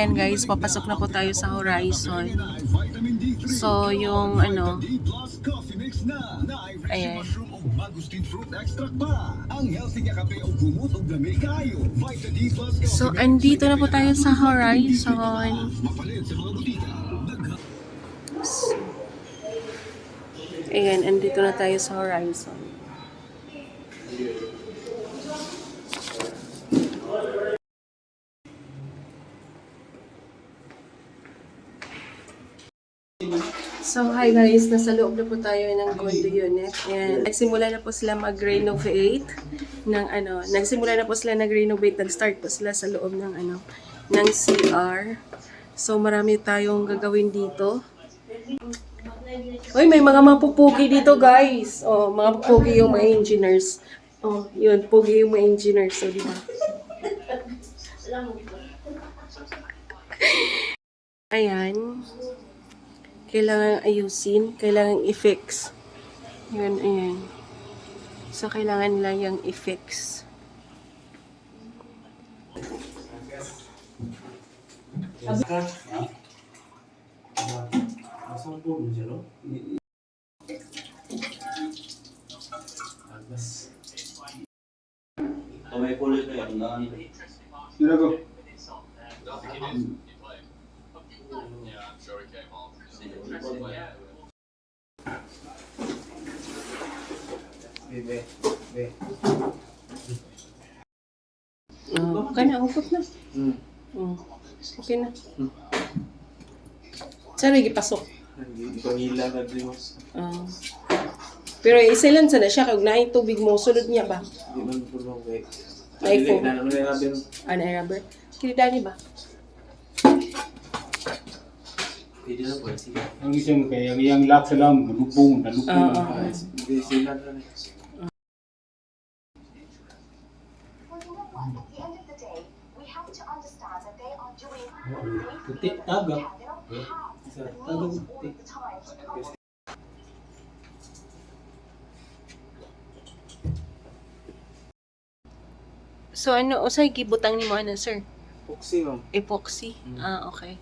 ayan guys, papasok na po tayo sa Horizon. So, yung ano, ayan. So, andito na po tayo sa Horizon. Ayan, andito na tayo sa Horizon. So, hi guys, nasa loob na po tayo ng condo unit. And nagsimula na po sila mag-renovate ng ano, nag-start po sila sa loob ng ano, ng CR. So, marami tayong gagawin dito. Uy, may mga mapupugi dito, guys. Oh, mga pupugi yung mga engineers. Oh, yun, pugi yung mga engineers, so, di ba? Ayan. Kailangan ayusin, kailangan i-fix. Yun, ayan. So, kailangan nila yung i-fix. May kulit na yan. Sinago. Okay na, ukot na. Okay na. Saan may gipasok? Pangila na Diyos. Pero isilan sa na siya, kag naay tubig mo, sulod niya ba? Hindi man puro kay. iPhone. Na naman na bin. Ano, rubber? Kinidani ba? Pwede na po siya. Ang isang kaya yung lock sa lang, nalubong. Hindi sila na. Puti, tagak. Tagak puti. So ano, usay gibutang ni mo ano, sir? Epoxy ma'am. Epoxy? Okay.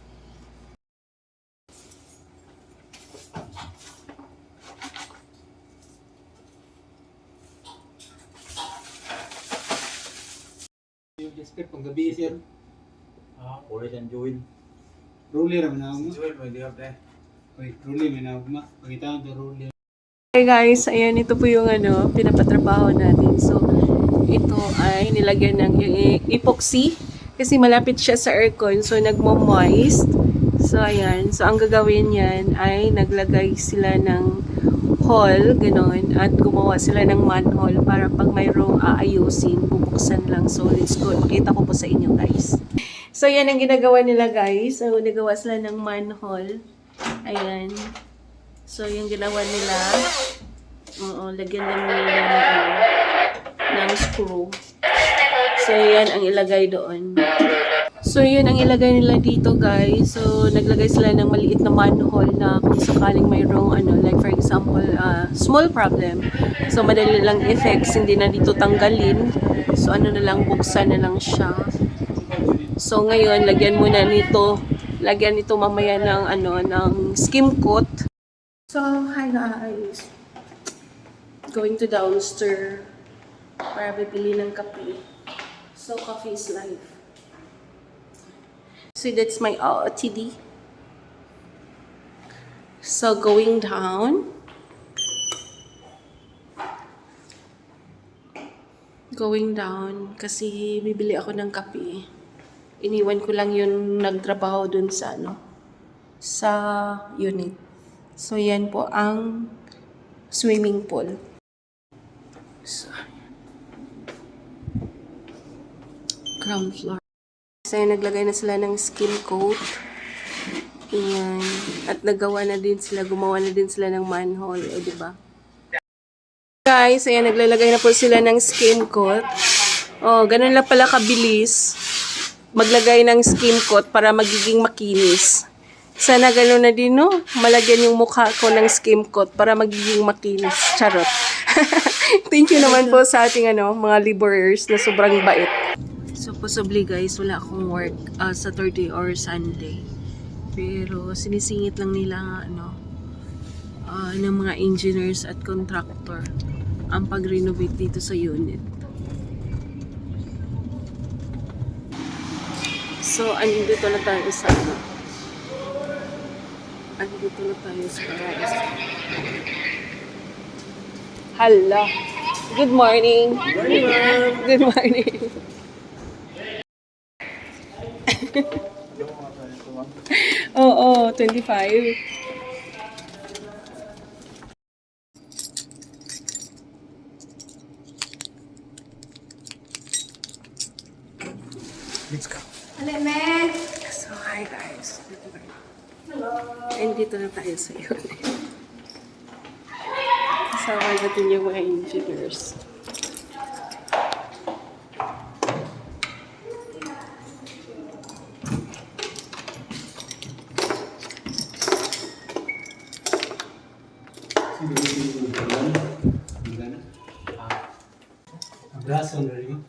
Yung desperate pang gabi sir. Kulit ang join. Roller man na mo. Join mo hindi ka pre. Oy, roller man na mo. Pagita to roller. Hey guys, ayan, ito po yung ano, pinapatrabaho natin. So, ito ay nilagyan ng epoxy kasi malapit siya sa aircon, so nagmo-moist. So, ayan. So, ang gagawin yan ay naglagay sila ng hole, gano'n, at gumawa sila ng manhole para pag mayroong aayusin, bubuksan lang. So, let's go. Makita ko po sa inyo, guys. So, yan ang ginagawa nila, guys. So, nagawa sila ng manhole. Ayan. So, yung ginawa nila, lagyan lang nila ng screw. So, yan ang ilagay doon. So, yun ang ilagay nila dito, guys. So, naglagay sila ng maliit na manhole na kung sakaling mayroong, like for example, small problem. So, madali lang i-fix, hindi na dito tanggalin. So, na lang, buksan na lang siya. So, ngayon, lagyan nito mamaya ng skim coat. So, hi guys. Going to downstairs para bibili ng kape. So, coffee is life. So, that's my OOTD. So, going down. Going down kasi bibili ako ng kape. Iniwan ko lang yung nagtrabaho dun sa sa unit. So, yan po ang swimming pool. So, ground floor. So, naglagay na sila ng skim coat. Ayan. At gumawa na din sila ng manhole. Diba? Guys, ayan, naglalagay na po sila ng skim coat. Ganun lang pala kabilis maglagay ng skim coat para magiging makinis. Sana gano'n na din, no? Malagyan yung mukha ko ng skim coat para magiging makinis. Charot. Thank you naman po sa ating mga laborers na sobrang bait. So, possibly guys, wala akong work Saturday or Sunday. Pero, sinisingit lang nila ng mga engineers at contractor ang pag-renovate dito sa unit. So, andito na tayo sa Hala. Good morning. Good morning, ma'am. Good morning. Oo, 25. Let's go. So, hi guys. And dito na tayo sa unit. Kasama natin yung mga engineers. Abraso na rin.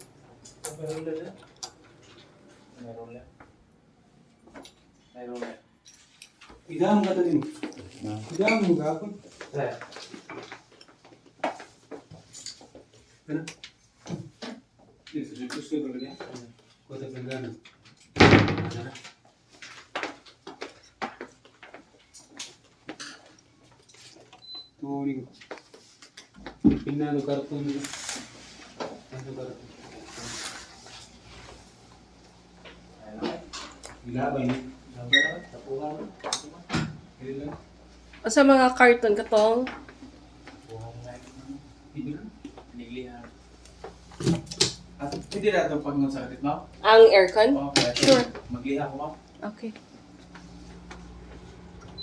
Idaan ka to din. Idaan mo gapon. Ano? Dito, dito ko talaga. Kota ng gana. Ano? Tuning. Pinalo karton nila. Ano karton? Ilabay ni. Tapuhan. Ilan? O sa mga carton katong, Piniglihan. At hindi na ito pag nasakit, ma'am? ang aircon? Okay. Sure. Magliha ko, ma'am. Okay.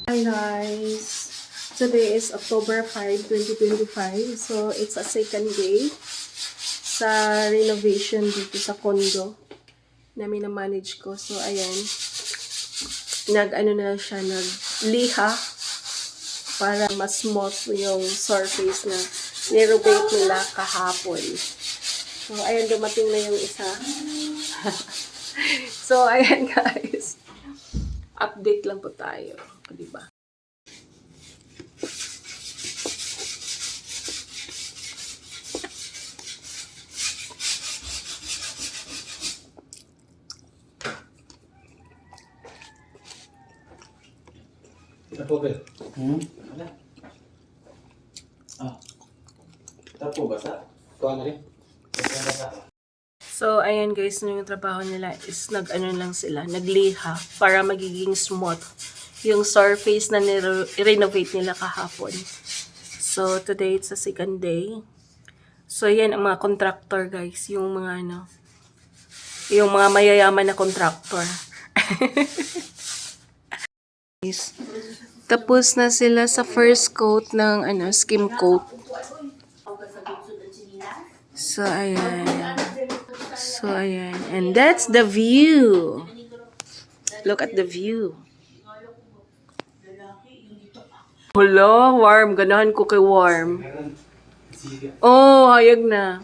Hi guys! Today is October 5, 2025. So, it's a second day sa renovation dito sa condo na minamanage ko. So, ayan. Nagliha para mas smooth yung surface na nirenovate nila kahapon. So, ayan, dumating na yung isa. So, ayan guys. Update lang po tayo. O, diba? Tapo ba? Ano? Tapo basa? Kuha na rin. Basa. So, ayan guys, yung trabaho nila is lang sila, nagliha para magiging smooth yung surface na renovate nila kahapon. So, today it's a second day. So, yan ang mga contractor guys, yung mga yung mga mayayaman na contractor. Tapos na sila sa first coat ng skim coat. So, ayan. And that's the view. Look at the view. Hala, warm. Ganahan ko kay warm. Meron. Siga. Oh, hayag na.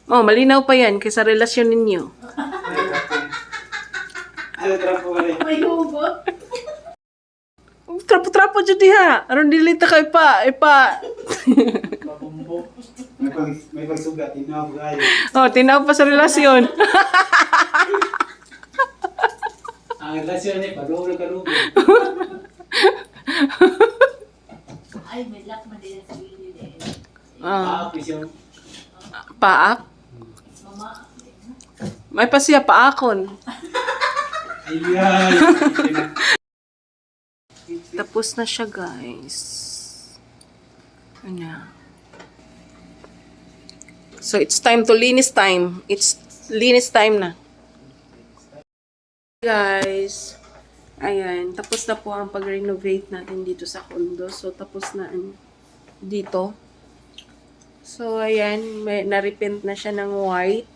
Oh, malinaw pa yan kaysa relasyon ninyo. Ano trapo ka rin? Trapo-trapo dyan diha. Aron dilita kay pa. Mabumbo. May pagsugat. Tinawag kayo. Oh, tinawag pa sa relasyon. Ang relasyon niya, palulo-kalulo. Ay, may lock man din sa gilid eh. Paapis yung Paak? Mama, May pa siya paakon. Ayan. Tapos na siya, guys. Ano? So, it's time to linis time. It's linis time na. Guys. Ayan. Tapos na po ang pag-renovate natin dito sa condo. So, tapos na dito. So, ayan. Na-repaint na siya ng white.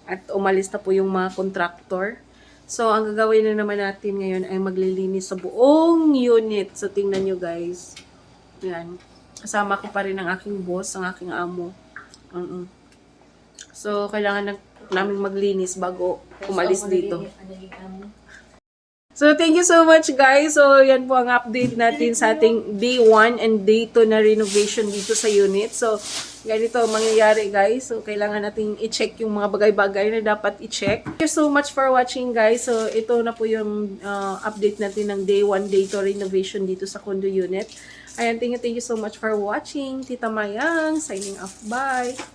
At umalis na po yung mga contractor. So, ang gagawin na naman natin ngayon ay maglilinis sa buong unit. So, tingnan nyo guys. Yan. Kasama ko pa rin ang aking boss, ang aking amo. Mm-mm. So, kailangan namin maglinis bago umalis dito. So, thank you so much guys. So, yan po ang update natin sa ating day 1 and day 2 na renovation dito sa unit. So, ganito mangyayari guys. So, kailangan natin i-check yung mga bagay-bagay na dapat i-check. Thank you so much for watching guys. So, ito na po yung update natin ng day 1, day 2 renovation dito sa condo unit. Ayan, thank you so much for watching. Tita Mayang, signing off. Bye!